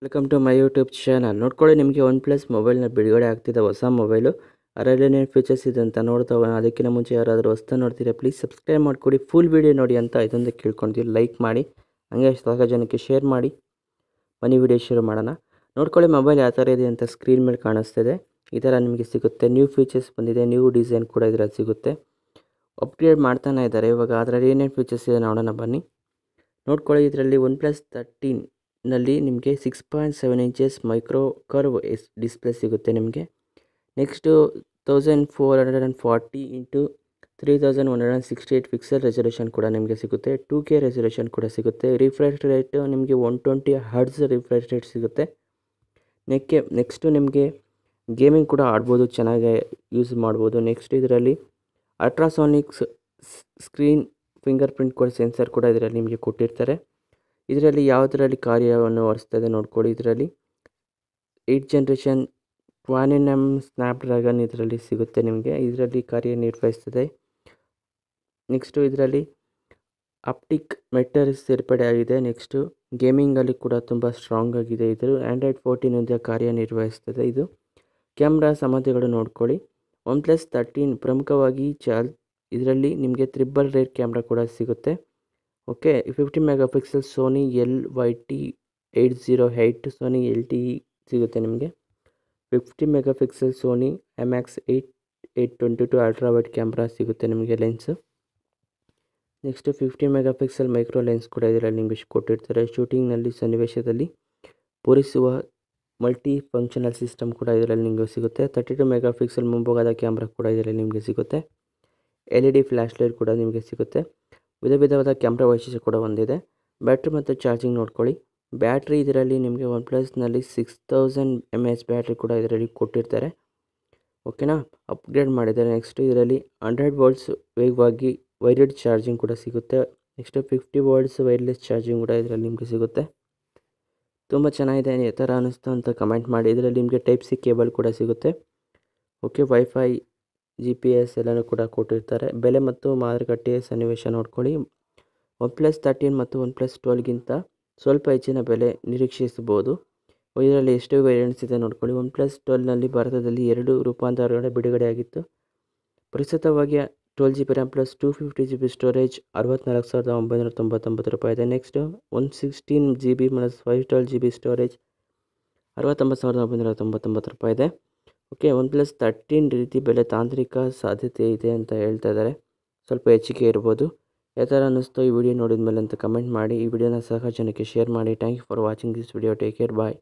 Welcome to my YouTube channel. ನೋಡ್ಕೊಳ್ಳಿ, ನಿಮಗೆ one plus ಮೊಬೈಲ್ನ ಬಿಡುಗಡೆ ಆಗ್ತಿದೆ ಹೊಸ ಮೊಬೈಲು. ಅದರಲ್ಲಿ ಏನೇನು ಫೀಚರ್ಸ್ ಇದೆ ಅಂತ ನೋಡ್ತಾ ಹೋಗೋಣ. ಅದಕ್ಕಿಂತ ಮುಂಚೆ ಯಾರಾದರೂ ಹೊಸ್ತಾ ನೋಡ್ತೀರಾ ಪ್ಲೀಸ್ ಸಬ್ಸ್ಕ್ರೈಬ್ ಮಾಡಿಕೊಡಿ, ಫುಲ್ ವೀಡಿಯೋ ನೋಡಿ ಅಂತ ಇದೊಂದು ಕೇಳ್ಕೊಳ್ತೀವಿ. ಲೈಕ್ ಮಾಡಿ, ಹಂಗೆ ಸಾಕು ಜನಕ್ಕೆ ಶೇರ್ ಮಾಡಿ. ಬನ್ನಿ ವಿಡಿಯೋ ಶುರು ಮಾಡೋಣ. ನೋಡ್ಕೊಳ್ಳಿ, ಮೊಬೈಲ್ ಯಾವ ಥರ ಇದೆ ಅಂತ ಸ್ಕ್ರೀನ್ ಮೇಲೆ ಕಾಣಿಸ್ತಿದೆ. ಈ ಥರ ನಿಮಗೆ ಸಿಗುತ್ತೆ. ನ್ಯೂ ಫೀಚರ್ಸ್ ಬಂದಿದೆ, ನ್ಯೂ ಡಿಸೈನ್ ಕೂಡ ಇದರಲ್ಲಿ ಸಿಗುತ್ತೆ. ಅಪ್ಗ್ರೇಡ್ ಮಾಡ್ತಾನೆ ಇದ್ದಾರೆ ಇವಾಗ. ಅದರಲ್ಲಿ ಏನೇನು ಫೀಚರ್ಸ್ ಇದೆ ನೋಡೋಣ ಬನ್ನಿ. ನೋಡ್ಕೊಳ್ಳಿ, ಇದರಲ್ಲಿ ಒನ್ ಪ್ಲಸ್ 13ನಲ್ಲಿ ನಿಮಗೆ 6.7 ಇಂಚಸ್ ಮೈಕ್ರೋ ಕರ್ವ್ ಡಿಸ್ಪ್ಲೇ ಸಿಗುತ್ತೆ ನಿಮಗೆ. ನೆಕ್ಸ್ಟು 1440 ಇಂಟು 3168 ಪಿಕ್ಸೆಲ್ ರೆಸೊಲ್ಯೂಷನ್ ಕೂಡ ನಿಮಗೆ ಸಿಗುತ್ತೆ. 2K ರೆಸೊಲ್ಯೂಷನ್ ಕೂಡ ಸಿಗುತ್ತೆ. ರಿಫ್ರೆಶ್ ರೇಟ್ ನಿಮಗೆ 120 ಹರ್ಟ್ಸ್ ರಿಫ್ರೆಶ್ ರೇಟ್ ಸಿಗುತ್ತೆ. ನೆಕ್ಸ್ಟು ನಿಮಗೆ ಗೇಮಿಂಗ್ ಕೂಡ ಆಡ್ಬೋದು, ಚೆನ್ನಾಗಿ ಯೂಸ್ ಮಾಡ್ಬೋದು. ನೆಕ್ಸ್ಟ್ ಇದರಲ್ಲಿ ಅಲ್ಟ್ರಾಸಾನಿಕ್ಸ್ ಸ್ಕ್ರೀನ್ ಫಿಂಗರ್ ಪ್ರಿಂಟ್ ಕೂಡ ಸೆನ್ಸರ್ ಕೂಡ ಇದರಲ್ಲಿ ನಿಮಗೆ ಕೊಟ್ಟಿರ್ತಾರೆ. ಇದರಲ್ಲಿ ಯಾವುದರಲ್ಲಿ ಕಾರ್ಯವನ್ನು ಹೊರಿಸ್ತದೆ ನೋಡ್ಕೊಳ್ಳಿ. ಇದರಲ್ಲಿ 8th ಜನರೇಷನ್ ಪ್ಲಾಟಿನಮ್ ಸ್ನ್ಯಾಪ್ಡ್ರ್ಯಾಗನ್ ಇದರಲ್ಲಿ ಸಿಗುತ್ತೆ ನಿಮಗೆ. ಇದರಲ್ಲಿ ಕಾರ್ಯನಿರ್ವಹಿಸ್ತದೆ. ನೆಕ್ಸ್ಟು ಇದರಲ್ಲಿ ಆಪ್ಟಿಕ್ ಮೆಟರ್ ಸೇರ್ಪಡೆ ಆಗಿದೆ. ನೆಕ್ಸ್ಟು ಗೇಮಿಂಗಲ್ಲಿ ಕೂಡ ತುಂಬ ಸ್ಟ್ರಾಂಗ್ ಆಗಿದೆ. ಇದು ಆ್ಯಂಡ್ರಾಯ್ಡ್ 14 ಕಾರ್ಯನಿರ್ವಹಿಸ್ತದೆ. ಇದು ಕ್ಯಾಮ್ರಾ ಸಮಸ್ಯೆಗಳು ನೋಡ್ಕೊಳ್ಳಿ. ಒನ್ ಪ್ಲಸ್ 13 ಪ್ರಮುಖವಾಗಿ ಇದರಲ್ಲಿ ನಿಮಗೆ ಟ್ರಿಬಲ್ ರೇರ್ ಕ್ಯಾಮ್ರಾ ಕೂಡ ಸಿಗುತ್ತೆ. Okay, 50 mega pixel Sony LYT808 Sony LTE ಸಿಗುತ್ತೆ ನಿಮಗೆ. 50 mega pixel Sony MX822 ultra wide camera ಸಿಗುತ್ತೆ ನಿಮಗೆ lens. Next 50 mega pixel micro lens ಕೂಡ ಇದರಲ್ಲಿ ನಿಮಗೆ ಕೊಟ್ಟಿರ್ತಾರೆ. ಶೂಟಿಂಗ್ನಲ್ಲಿ ಸನ್ನಿವೇಶದಲ್ಲಿ ಪೂರೈಸುವ ಮಲ್ಟಿ ಫಂಕ್ಷನಲ್ ಸಿಸ್ಟಮ್ ಕೂಡ ಇದರಲ್ಲಿ ನಿಮಗೆ ಸಿಗುತ್ತೆ. 32 ಮೆಗಾ ಪಿಕ್ಸೆಲ್ ಮುಂಭಾಗದ ಕ್ಯಾಮ್ರಾ ಕೂಡ ಇದರಲ್ಲಿ ನಿಮಗೆ ಸಿಗುತ್ತೆ. LED ಫ್ಲ್ಯಾಶ್ ಲೈಟ್ ಕೂಡ ನಿಮಗೆ ಸಿಗುತ್ತೆ. ವಿಧವಾದ ಕ್ಯಾಮ್ರಾ ವೈಶಿಷ್ಟ್ಯ ಕೂಡ ಹೊಂದಿದೆ. ಬ್ಯಾಟ್ರಿ ಮತ್ತು ಚಾರ್ಜಿಂಗ್ ನೋಡ್ಕೊಳ್ಳಿ. ಬ್ಯಾಟ್ರಿ ಇದರಲ್ಲಿ ನಿಮಗೆ ಒನ್ ಪ್ಲಸ್ನಲ್ಲಿ 6000 mAh ಬ್ಯಾಟ್ರಿ ಕೂಡ ಇದರಲ್ಲಿ ಕೊಟ್ಟಿರ್ತಾರೆ. ಓಕೆನಾ, ಅಪ್ಗ್ರೇಡ್ ಮಾಡಿದ್ದಾರೆ. ನೆಕ್ಸ್ಟ್ ಇದರಲ್ಲಿ 100 ವೋಲ್ಟ್ಸ್ ವೇಗವಾಗಿ ವೈರ್ಡ್ ಚಾರ್ಜಿಂಗ್ ಕೂಡ ಸಿಗುತ್ತೆ. ನೆಕ್ಸ್ಟ್ 50 ವೋಲ್ಟ್ಸ್ ವೈರ್ಲೆಸ್ ಚಾರ್ಜಿಂಗ್ ಕೂಡ ಇದರಲ್ಲಿ ನಿಮಗೆ ಸಿಗುತ್ತೆ. ತುಂಬ ಚೆನ್ನಾಗಿದೆ, ಈ ಥರ ಅನ್ನಿಸ್ತು ಅಂತ ಕಮೆಂಟ್ ಮಾಡಿ. ಇದರಲ್ಲಿ ನಿಮಗೆ ಟೈಪ್ ಸಿ ಕೇಬಲ್ ಕೂಡ ಸಿಗುತ್ತೆ. ಓಕೆ, ವೈಫೈ GPS ಎಲ್ಲನೂ ಕೂಡ ಕೊಟ್ಟಿರ್ತಾರೆ. ಬೆಲೆ ಮತ್ತು ಮಾರುಕಟ್ಟೆಯ ಸನ್ನಿವೇಶ ನೋಡ್ಕೊಳ್ಳಿ. ಒನ್ ಪ್ಲಸ್ 13 ಮತ್ತು ಒನ್ ಪ್ಲಸ್ 12ಗಿಂತ ಸ್ವಲ್ಪ ಹೆಚ್ಚಿನ ಬೆಲೆ ನಿರೀಕ್ಷಿಸಬಹುದು. ಇದರಲ್ಲಿ ಎಷ್ಟು ವೇರಿಯಂಟ್ಸ್ ಇದೆ ನೋಡ್ಕೊಳ್ಳಿ. ಒನ್ ಪ್ಲಸ್ 12ನಲ್ಲಿ ಭಾರತದಲ್ಲಿ 2 ರೂಪಾಂತರಗಳ ಬಿಡುಗಡೆಯಾಗಿತ್ತು. ಪ್ರಸ್ತುತವಾಗಿ 12GB RAM plus 250GB storage 64,999 ರೂಪಾಯಿ ಇದೆ. Next 116GB plus 512GB storage 69,999 ರೂಪಾಯಿ ಇದೆ. ಓಕೆ, ಒನ್ ಪ್ಲಸ್ 13 ರೀತಿ ಬೆಲೆ ತಾಂತ್ರಿಕ ಸಾಧ್ಯತೆ ಇದೆ ಅಂತ ಹೇಳ್ತಾ ಇದ್ದಾರೆ. ಸ್ವಲ್ಪ ಹೆಚ್ಚಿಗೆ ಇರ್ಬೋದು. ಯಾವ ಥರ ಅನ್ನಿಸ್ತು ಈ ವಿಡಿಯೋ ನೋಡಿದ ಮೇಲೆ ಅಂತ ಕಮೆಂಟ್ ಮಾಡಿ. ಈ ವಿಡಿಯೋನ ಸಹ ಜನಕ್ಕೆ ಶೇರ್ ಮಾಡಿ. Thank you for watching this video. Take care, bye.